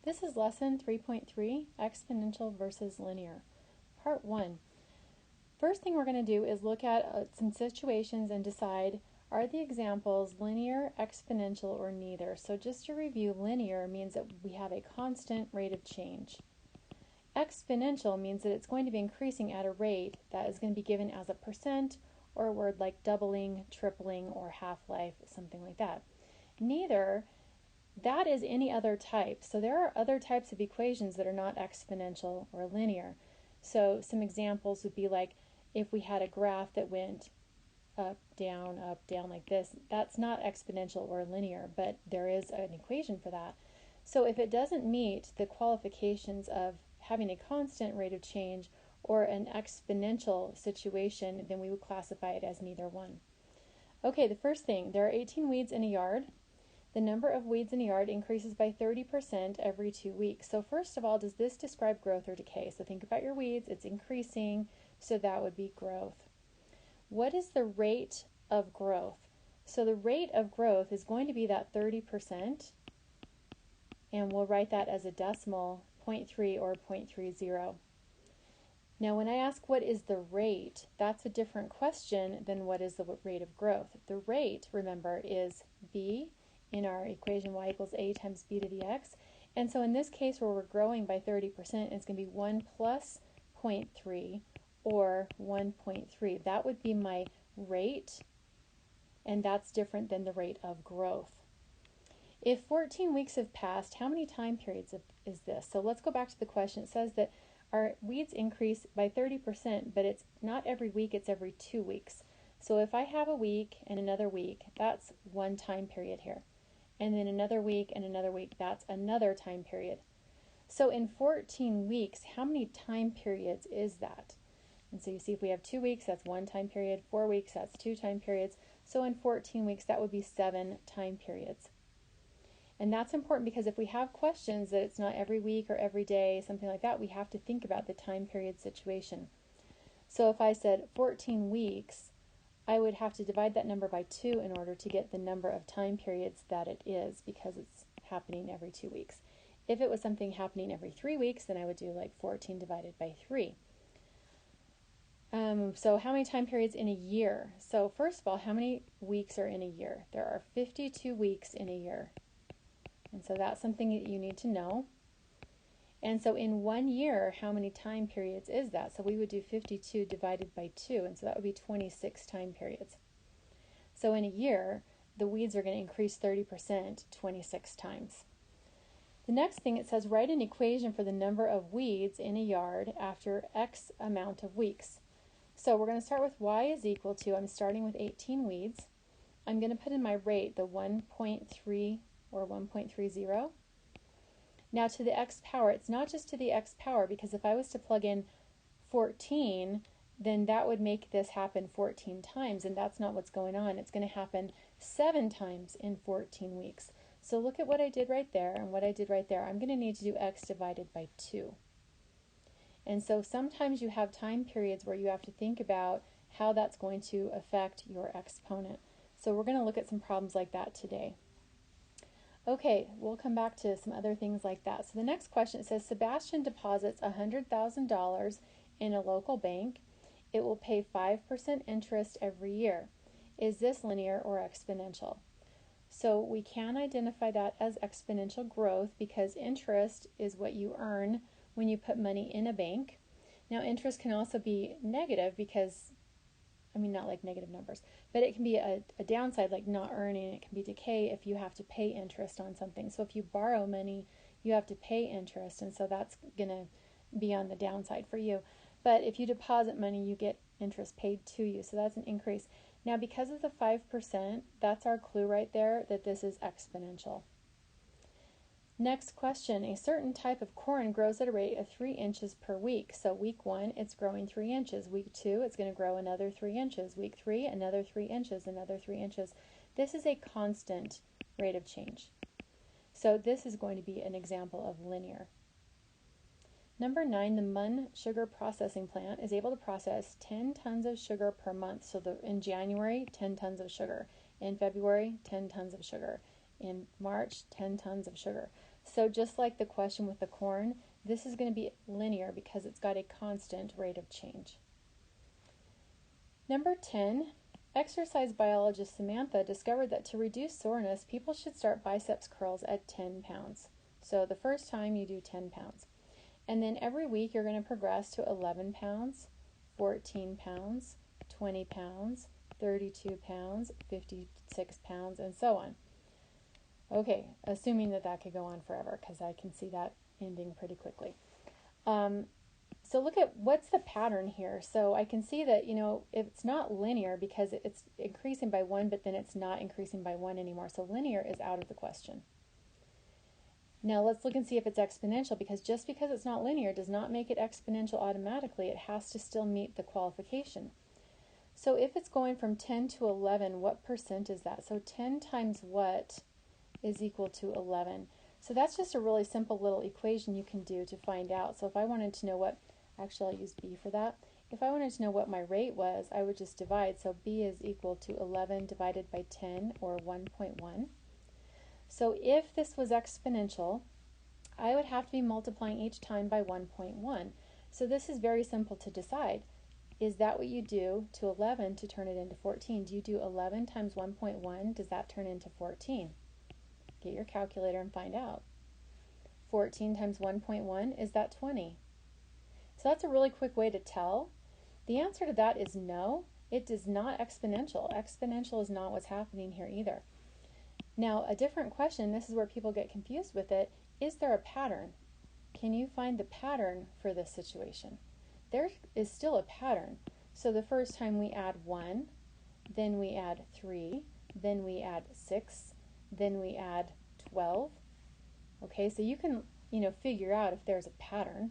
This is lesson 3.3, exponential versus linear. Part 1. First thing we're going to do is look at some situations and decide, are the examples linear, exponential, or neither? So just to review, linear means that we have a constant rate of change. Exponential means that it's going to be increasing at a rate that is going to be given as a percent, or a word like doubling, tripling, or half-life, something like that. Neither, that is any other type. So there are other types of equations that are not exponential or linear. So some examples would be like if we had a graph that went up, down, like this. That's not exponential or linear, but there is an equation for that. So if it doesn't meet the qualifications of having a constant rate of change or an exponential situation, then we would classify it as neither one. Okay, the first thing, there are 18 weeds in a yard. The number of weeds in a yard increases by 30% every 2 weeks. So first of all, does this describe growth or decay? So think about your weeds, it's increasing, so that would be growth. What is the rate of growth? So the rate of growth is going to be that 30%, and we'll write that as a decimal, 0.3 or 0.30. Now when I ask what is the rate, that's a different question than what is the rate of growth. The rate, remember, is b in our equation y equals a times b to the x. And so in this case where we're growing by 30%, it's going to be 1 plus 0.3 or 1.3. That would be my rate, and that's different than the rate of growth. If 14 weeks have passed, how many time periods is this? So let's go back to the question. It says that our weeds increase by 30%, but it's not every week, it's every 2 weeks. So if I have a week and another week, that's one time period here. And then another week and another week, that's another time period. So in 14 weeks, how many time periods is that? And so you see if we have 2 weeks, that's one time period. 4 weeks, that's 2 time periods. So in 14 weeks, that would be 7 time periods. And that's important because if we have questions that it's not every week or every day, something like that, we have to think about the time period situation. So if I said 14 weeks, I would have to divide that number by 2 in order to get the number of time periods that it is, because it's happening every 2 weeks. If it was something happening every 3 weeks, then I would do like 14 divided by 3. So how many time periods in a year? So first of all, how many weeks are in a year? There are 52 weeks in a year. And so that's something that you need to know. And so in 1 year, how many time periods is that? So we would do 52 divided by 2, and so that would be 26 time periods. So in a year, the weeds are going to increase 30% 26 times. The next thing, it says write an equation for the number of weeds in a yard after X amount of weeks. So we're going to start with y is equal to, I'm starting with 18 weeds. I'm going to put in my rate, the 1.3 or 1.30. Now to the x power, it's not just to the x power, because if I was to plug in 14, then that would make this happen 14 times, and that's not what's going on. It's going to happen 7 times in 14 weeks. So look at what I did right there and what I did right there. I'm going to need to do x divided by 2. And so sometimes you have time periods where you have to think about how that's going to affect your exponent. So we're going to look at some problems like that today. Okay, we'll come back to some other things like that. So the next question, it says Sebastian deposits $100,000 in a local bank. It will pay 5% interest every year. Is this linear or exponential? So we can identify that as exponential growth because interest is what you earn when you put money in a bank. Now interest can also be negative because, not like negative numbers, but it can be a downside, like not earning. It can be decay if you have to pay interest on something. So if you borrow money, you have to pay interest, and so that's going to be on the downside for you. But if you deposit money, you get interest paid to you, so that's an increase. Now because of the 5%, that's our clue right there that this is exponential. Next question, a certain type of corn grows at a rate of 3 inches per week. So week 1, it's growing 3 inches. Week 2, it's going to grow another 3 inches. Week 3, another 3 inches, another 3 inches. This is a constant rate of change. So this is going to be an example of linear. Number 9, the Munn sugar processing plant is able to process 10 tons of sugar per month. So in January, 10 tons of sugar. In February, 10 tons of sugar. In March, 10 tons of sugar. So just like the question with the corn, this is going to be linear because it's got a constant rate of change. Number 10, exercise biologist Samantha discovered that to reduce soreness, people should start biceps curls at 10 pounds. So the first time you do 10 pounds. And then every week you're going to progress to 11 pounds, 14 pounds, 20 pounds, 32 pounds, 56 pounds, and so on. Okay, assuming that that could go on forever, because I can see that ending pretty quickly. So look at what's the pattern here. So I can see that, it's not linear because it's increasing by 1, but then it's not increasing by 1 anymore. So linear is out of the question. Now let's look and see if it's exponential, because just because it's not linear does not make it exponential automatically. It has to still meet the qualification. So if it's going from 10 to 11, what percent is that? So 10 times what is equal to 11? So that's just a really simple little equation you can do to find out. So if I wanted to know what, actually I'll use B for that. If I wanted to know what my rate was, I would just divide. So B is equal to 11 divided by 10, or 1.1. So if this was exponential, I would have to be multiplying each time by 1.1. So this is very simple to decide. Is that what you do to 11 to turn it into 14? Do you do 11 times 1.1? Does that turn into 14? Get your calculator and find out. 14 times 1.1, is that 20? So that's a really quick way to tell. The answer to that is no. It is not exponential. Exponential is not what's happening here either. Now, a different question, this is where people get confused with it, is there a pattern? Can you find the pattern for this situation? There is still a pattern. So the first time we add 1, then we add 3, then we add 6, then we add 12. Okay, so you can, figure out if there's a pattern.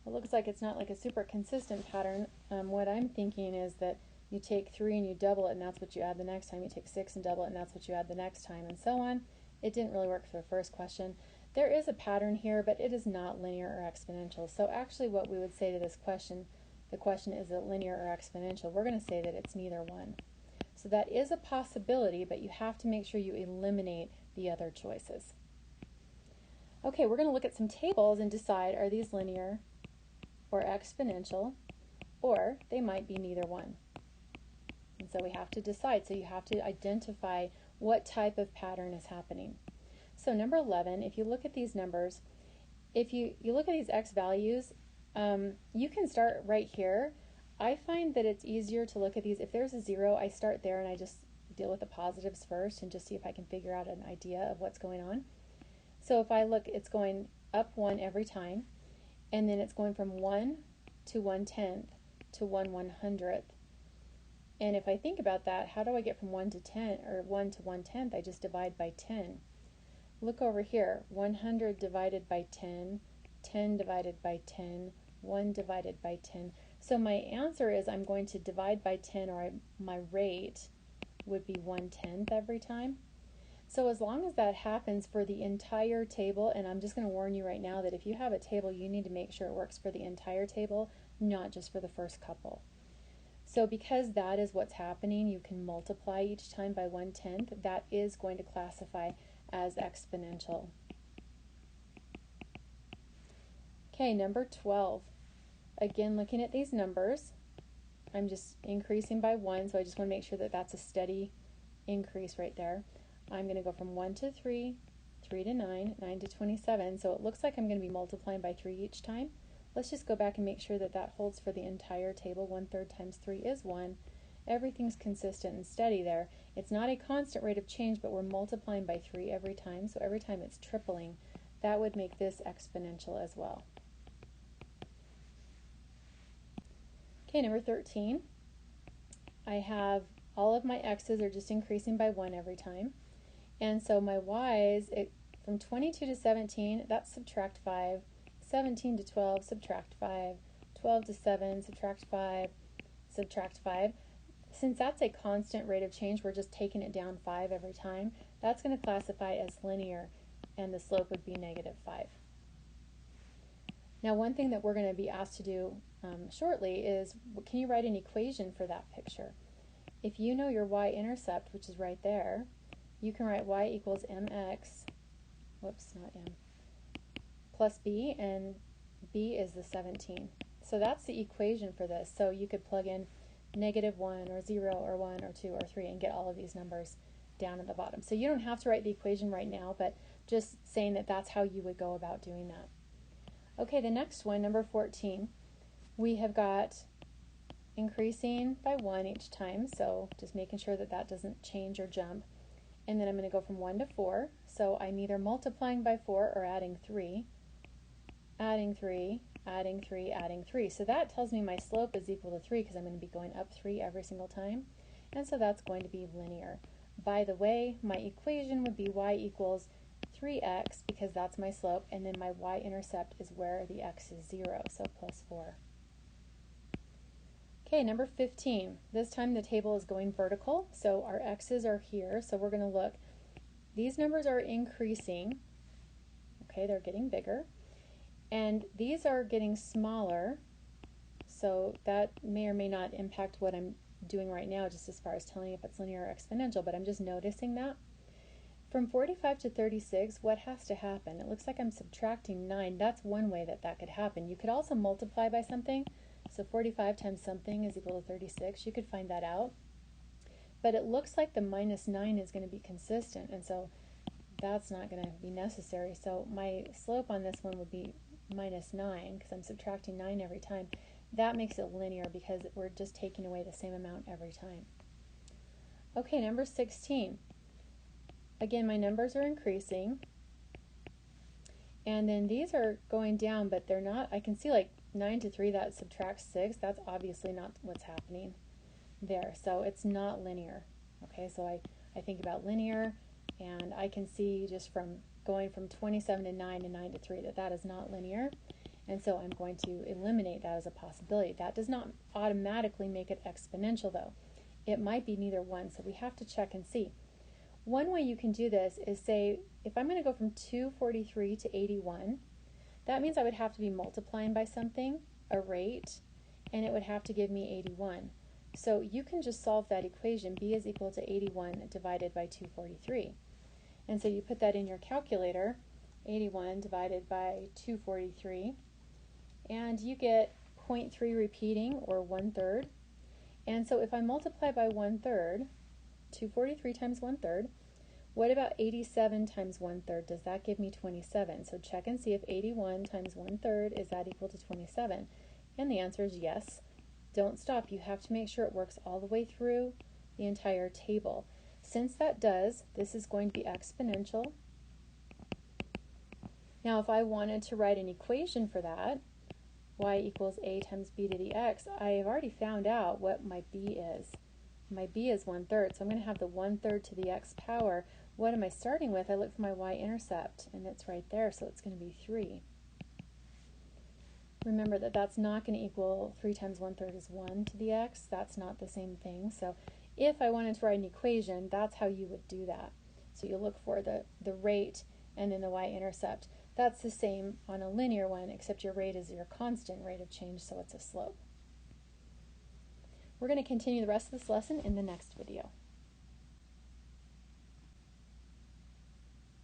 It looks like it's not like a super consistent pattern. What I'm thinking is that you take 3 and you double it, and that's what you add the next time. You take 6 and double it, and that's what you add the next time, and so on. It didn't really work for the first question. There is a pattern here, but it is not linear or exponential. So actually what we would say to this question, the question is it linear or exponential? We're going to say that it's neither one. So that is a possibility, but you have to make sure you eliminate the other choices. Okay, we're going to look at some tables and decide, are these linear or exponential, or they might be neither one. And so we have to decide. So you have to identify what type of pattern is happening. So number 11, if you look at these numbers, if you look at these x values, you can start right here. I find that it's easier to look at these. If there's a 0, I start there and I just deal with the positives first and just see if I can figure out an idea of what's going on. So if I look, it's going up 1 every time, and then it's going from 1 to 1/10 to 1/100th. And if I think about that, how do I get from 1 to 10, or 1 to 1/10? I just divide by 10. Look over here, 100 divided by 10, 10 divided by 10, 1 divided by 10. So my answer is I'm going to divide by 10, or my rate would be 1/10 every time. So as long as that happens for the entire table, and I'm just going to warn you right now that if you have a table, you need to make sure it works for the entire table, not just for the first couple. So because that is what's happening, you can multiply each time by 1/10. That is going to classify as exponential. Okay, number 12. Again, looking at these numbers, I'm just increasing by 1, so I just want to make sure that that's a steady increase right there. I'm going to go from 1 to 3, 3 to 9, 9 to 27, so it looks like I'm going to be multiplying by 3 each time. Let's just go back and make sure that that holds for the entire table. 1/3 times 3 is 1. Everything's consistent and steady there. It's not a constant rate of change, but we're multiplying by 3 every time, so every time it's tripling. That would make this exponential as well. Okay, number 13. I have all of my x's are just increasing by 1 every time. And so my y's, from 22 to 17, that's subtract 5. 17 to 12, subtract 5. 12 to 7, subtract 5. Subtract 5. Since that's a constant rate of change, we're just taking it down 5 every time. That's going to classify as linear, and the slope would be -5. Now, one thing that we're going to be asked to do shortly is, can you write an equation for that picture? If you know your y-intercept, which is right there, you can write y equals mx, whoops, not m, plus b, and b is the 17. So that's the equation for this. So you could plug in -1 or 0 or 1 or 2 or 3 and get all of these numbers down at the bottom. So you don't have to write the equation right now, but just saying that that's how you would go about doing that. Okay, the next one, number 14, we have got increasing by 1 each time, so just making sure that that doesn't change or jump. And then I'm going to go from 1 to 4, so I'm either multiplying by 4 or adding 3, adding 3, adding 3, adding 3. So that tells me my slope is equal to 3 because I'm going to be going up 3 every single time, and so that's going to be linear. By the way, my equation would be y equals 3x because that's my slope, and then my y-intercept is where the x is 0, so plus 4. Okay, number 15. This time the table is going vertical, so our x's are here, so we're going to look. These numbers are increasing. Okay, they're getting bigger. And these are getting smaller, so that may or may not impact what I'm doing right now, just as far as telling if it's linear or exponential, but I'm just noticing that. From 45 to 36, what has to happen? It looks like I'm subtracting 9. That's one way that that could happen. You could also multiply by something. So 45 times something is equal to 36. You could find that out. But it looks like the -9 is going to be consistent, and so that's not going to be necessary. So my slope on this one would be -9 because I'm subtracting 9 every time. That makes it linear because we're just taking away the same amount every time. Okay, number 16. Again, my numbers are increasing, and then these are going down, but they're not. I can see like 9 to 3, that subtracts 6. That's obviously not what's happening there, so it's not linear. Okay, so I think about linear, and I can see just from going from 27 to 9 to 9 to 3 that that is not linear, and so I'm going to eliminate that as a possibility. That does not automatically make it exponential, though. It might be neither one, so we have to check and see. One way you can do this is say, if I'm going to go from 243 to 81, that means I would have to be multiplying by something, a rate, and it would have to give me 81. So you can just solve that equation, b is equal to 81 divided by 243. And so you put that in your calculator, 81 divided by 243, and you get 0.3 repeating, or 1/3. And so if I multiply by 1/3, 243 times 1/3, what about 87 times 1/3? Does that give me 27? So check and see if 81 times 1/3 is that equal to 27. And the answer is yes. Don't stop. You have to make sure it works all the way through the entire table. Since that does, this is going to be exponential. Now, if I wanted to write an equation for that, y equals a times b to the x, I have already found out what my b is. My b is 1/3, so I'm going to have the 1/3 to the x power. What am I starting with? I look for my y-intercept, and it's right there, so it's going to be 3. Remember that that's not going to equal 3 times 1/3 is 1 to the x. That's not the same thing. So if I wanted to write an equation, that's how you would do that. So you look for the rate and then the y-intercept. That's the same on a linear one, except your rate is your constant rate of change, so it's a slope. We're going to continue the rest of this lesson in the next video.